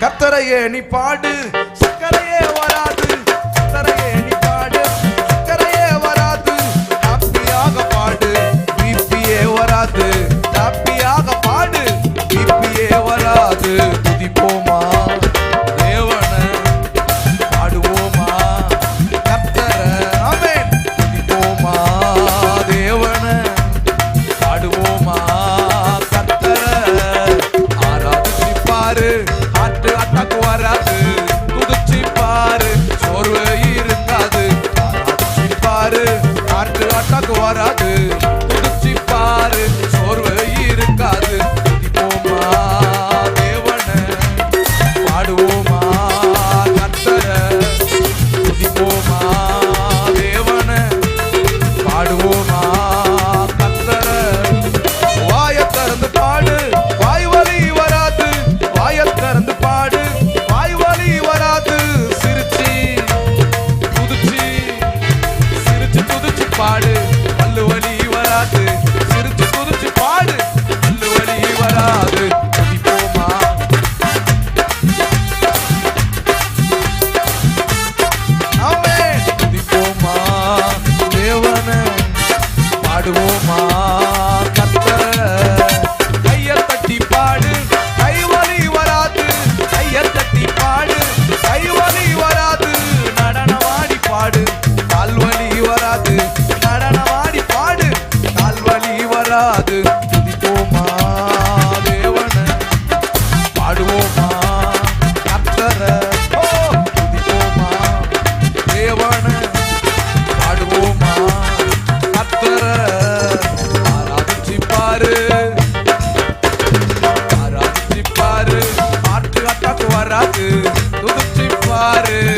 கர்த்தரையே நீ பாடு, சக்கரையே வராது. கர்த்தரையே நீ பாடு, சக்கரையே வராது. ஹாப்பியாக பாடு, பிபியே வராது. ஹாப்பியாக பாடு, பிபியே வராது. துதிப்போமா தேவன, பாடுவோமா கர்த்தரை. ஆமென். துதிப்போமா தேவன, பாடுவோமா கர்த்தரை. ஆராதிச்சு பாரு, ஹார்ட் அட்டாக் வராது. குதிச்சு பாரு, சோர்வு இருக்காது. ஆராதிச்சு பாரு, ஹார்ட் அட்டாக் வராது. குதிச்சு பாரு, சோர்வு இருக்காது. துதிப்போமா தேவனை, பாடுவோமா கர்த்தரை. துதிப்போமா தேவனை, பாடுவோமா கர்த்தரை. வாயைத் திறந்து பாடு, வாய் வலி வராது. வாயைத் திறந்து பாடு, வாய் வலி வராது. சிரிச்சு குதிச்சு, சிரிச்சு குதிச்சு பாடு, பல்லு வலி வராது. சிரிச்சு குதிச்சு பாடு, பல்லு வலி வராது. துதிப்போமா ஆமென். துதிப்போமா தேவனை, பாடுவோமா கர்த்தரை. கையைத் தட்டி பாடு, கை வலி வராது. கையைத் தட்டி பாடு, கை வலி வராது. நடனமாடி பாடு, கால் வலி வராது. நடனமாடி பாடு, கால் வலி வராது. துதிப்போமா தேவனை, பாடுவோமா கர்த்தரை. ஓ, துதிப்போமா தேவனை, பாடுவோமா கர்த்தரை. ஆராதிச்சு பாரு, ஆராதிச்சு பாரு, ஹார்ட் அட்டாக் வராது. துதிச்சு பாரு,